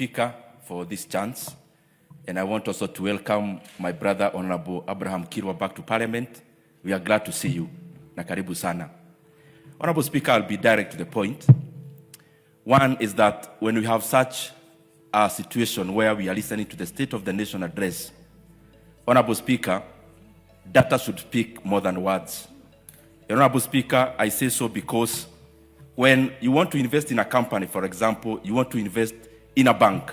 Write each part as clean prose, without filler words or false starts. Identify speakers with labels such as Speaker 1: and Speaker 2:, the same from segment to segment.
Speaker 1: Speaker, for this chance. And I want also to welcome my brother, Honorable Abraham Kirwa, back to Parliament. We are glad to see you. Na karibu sana. Honorable Speaker, I'll be direct to the point. One is that when we have such a situation where we are listening to the State of the Nation address, Honorable Speaker, data should speak more than words. Honorable Speaker, I say so because when you want to invest in a company, for example, you want to invest in a bank,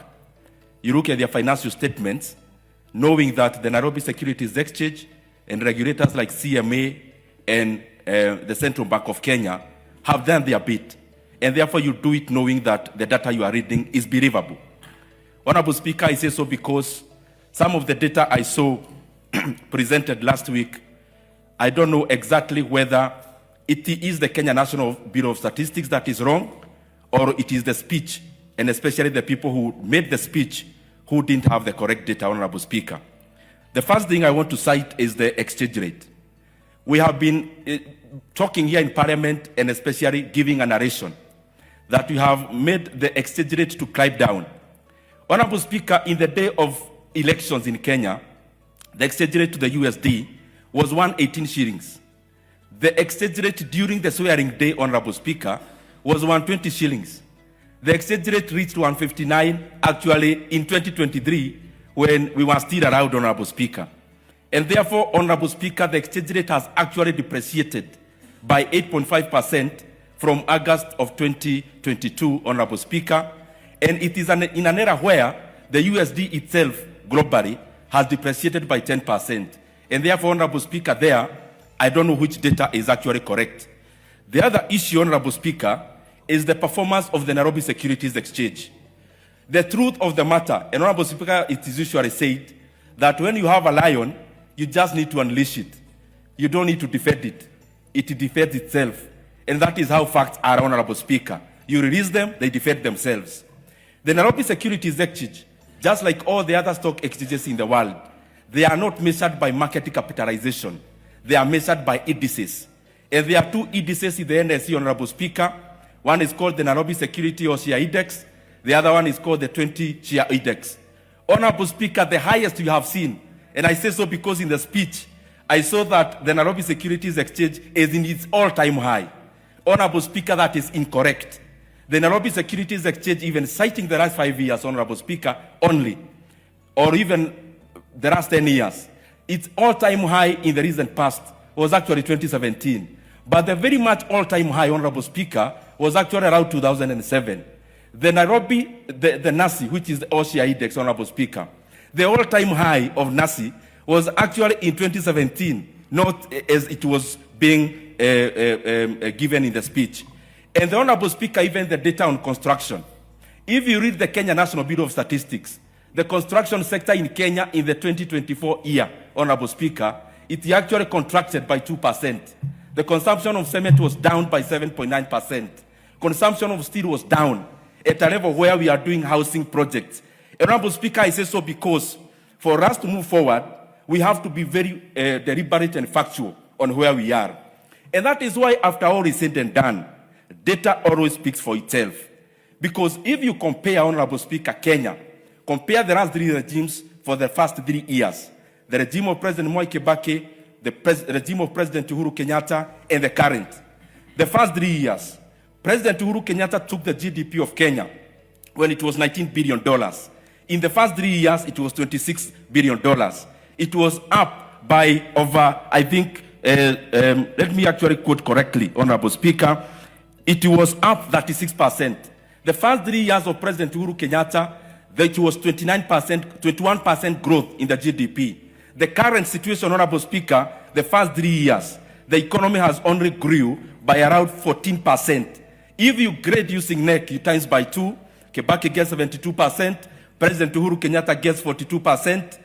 Speaker 1: you look at their financial statements, knowing that the Nairobi Securities Exchange and regulators like CMA and the Central Bank of Kenya have done their bit. And therefore you do it knowing that the data you are reading is believable. Honorable Speaker, I say so because some of the data I saw presented last week, I don't know exactly whether it is the Kenya National Bureau of Statistics that is wrong, or it is the speech, and especially the people who made the speech who didn't have the correct data, Honorable Speaker. The first thing I want to cite is the exchange rate. We have been talking here in Parliament and especially giving a narration that we have made the exchange rate to climb down. Honorable Speaker, in the day of elections in Kenya, the exchange rate to the USD was 118 shillings. The exchange rate during the swearing day, Honorable Speaker, was 120 shillings. The exchange rate reached 159 actually in 2023 when we were still around, Honorable Speaker. And therefore, Honorable Speaker, the exchange rate has actually depreciated by 8.5% from August of 2022, Honorable Speaker. And it is in an era where the USD itself globally has depreciated by 10%. And therefore, Honorable Speaker, there, I don't know which data is actually correct. The other issue, Honorable Speaker, is the performance of the Nairobi Securities Exchange. The truth of the matter, and Honorable Speaker, it is usually said that when you have a lion, you just need to unleash it. You don't need to defend it. It defends itself. And that is how facts are, Honorable Speaker. You release them, they defend themselves. The Nairobi Securities Exchange, just like all the other stock exchanges in the world, they are not measured by market capitalization. They are measured by indices. And there are two indices in the NSE, Honorable Speaker. One is called the Nairobi Security or Share Index. The other one is called the 20 Share Index. Honorable Speaker, the highest you have seen, and I say so because in the speech, I saw that the Nairobi Securities Exchange is in its all-time high. Honorable Speaker, that is incorrect. The Nairobi Securities Exchange, even citing the last 5 years, Honorable Speaker, only, or even the last 10 years, its all-time high in the recent past was actually 2017. But the very much all-time high, Honorable Speaker, was actually around 2007. The Nairobi, the NASI, which is the OSHA Index, Honorable Speaker, the all-time high of NASI was actually in 2017, not as it was being given in the speech. And the Honorable Speaker, even the data on construction, if you read the Kenya National Bureau of Statistics, the construction sector in Kenya in the 2024 year, Honorable Speaker, it actually contracted by 2%. The consumption of cement was down by 7.9%. Consumption of steel was down at a level where we are doing housing projects. Honorable Speaker, I say so because for us to move forward, we have to be very deliberate and factual on where we are. And that is why, after all is said and done, data always speaks for itself. Because if you compare, Honorable Speaker, Kenya, compare the last 3 regimes for the first 3 years, the regime of President Mwai Kibaki, the regime of President Uhuru Kenyatta, and the current. The first 3 years, President Uhuru Kenyatta took the GDP of Kenya when it was $19 billion. In the first 3 years, it was $26 billion. It was up by over, I think, let me actually quote correctly, Honorable Speaker, it was up 36%. The first 3 years of President Uhuru Kenyatta, it was 21% growth in the GDP. The current situation, Honorable Speaker, the first 3 years, the economy has only grew by around 14%. If you grade using NEC, you times by 2, Kibaki gets 72%, President Uhuru Kenyatta gets 42%,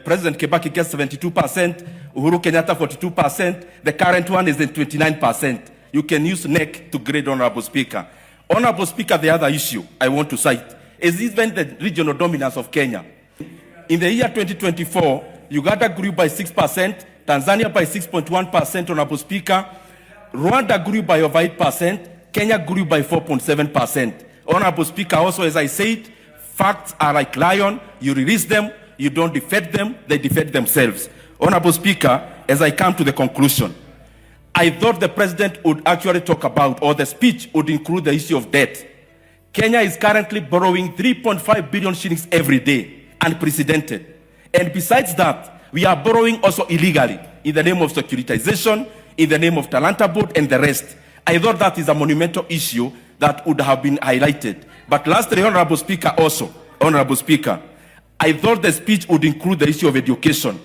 Speaker 1: President Kibaki gets 72%, Uhuru Kenyatta 42%, the current one is at 29%. You can use NEC to grade, Honorable Speaker. Honorable Speaker, the other issue I want to cite is even the regional dominance of Kenya. In the year 2024, Uganda grew by 6%, Tanzania by 6.1%, Honorable Speaker. Rwanda grew by over 8%, Kenya grew by 4.7%. Honorable Speaker, also as I said, facts are like lion. You release them, you don't defend them, they defend themselves. Honorable Speaker, as I come to the conclusion, I thought the President would actually talk about, or the speech would include the issue of debt. Kenya is currently borrowing 3.5 billion shillings every day, unprecedented. And besides that, we are borrowing also illegally, in the name of securitization, in the name of Talanta Board, and the rest. I thought that is a monumental issue that would have been highlighted. But lastly, Honorable Speaker, Honorable Speaker, I thought the speech would include the issue of education.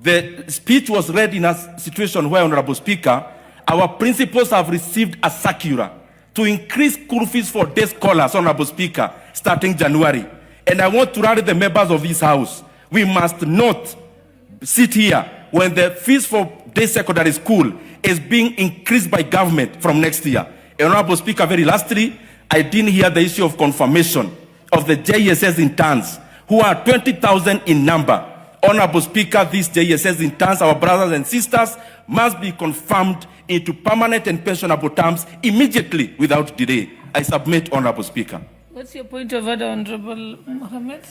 Speaker 1: The speech was read in a situation where, Honorable Speaker, our principals have received a circular to increase school fees for day scholars, Honorable Speaker, starting January. And I want to rally the members of this House. We must not sit here when the fees for day secondary school is being increased by government from next year. Honorable Speaker, very lastly, I didn't hear the issue of confirmation of the JSS interns, who are 20,000 in number. Honorable Speaker, these JSS interns, our brothers and sisters, must be confirmed into permanent and pensionable terms immediately without delay. I submit, Honorable Speaker.
Speaker 2: What's your point of order, Honorable Mohammed?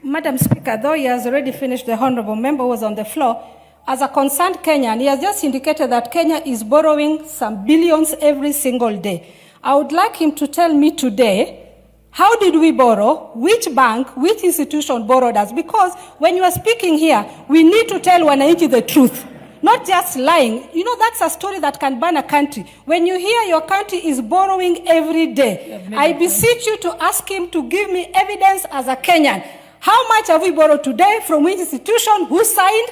Speaker 3: Madam Speaker, though he has already finished, the honorable member was on the floor. As a concerned Kenyan, he has just indicated that Kenya is borrowing some billions every single day. I would like him to tell me today, how did we borrow, which bank, which institution borrowed us? Because when you are speaking here, we need to tell wananchi the truth, not just lying. You know, that's a story that can burn a country. When you hear your country is borrowing every day, I beseech you to ask him to give me evidence as a Kenyan. How much have we borrowed today, from which institution, who signed,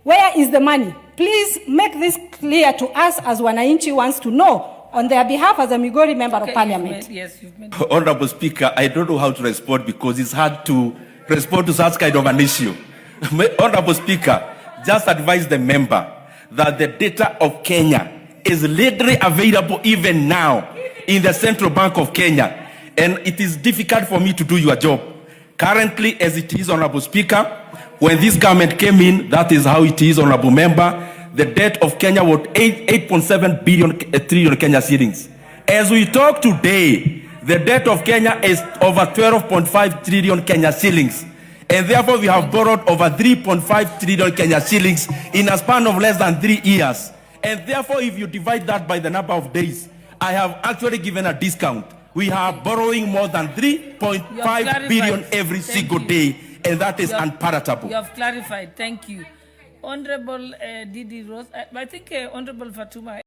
Speaker 3: where is the money? Please make this clear to us as wananchi wants to know on their behalf as a Migori member of parliament.
Speaker 2: You've made
Speaker 1: Honorable Speaker, I don't know how to respond because it's hard to respond to such kind of an issue. Honorable Speaker, just advise the member that the data of Kenya is readily available even now in the Central Bank of Kenya. And it is difficult for me to do your job. Currently, as it is, Honorable Speaker, when this government came in, that is how it is, Honorable Member, the debt of Kenya was 8.7 trillion Kenya shillings. As we talk today, the debt of Kenya is over 12.5 trillion Kenya shillings. And therefore, we have borrowed over 3.5 trillion Kenya shillings in a span of less than 3 years. And therefore, if you divide that by the number of days, I have actually given a discount. We are borrowing more than 3.5 billion every single day, and that is unpalatable.
Speaker 2: You have clarified. Thank you. Honorable Ndindi Nyoro, I think Honorable Fatuma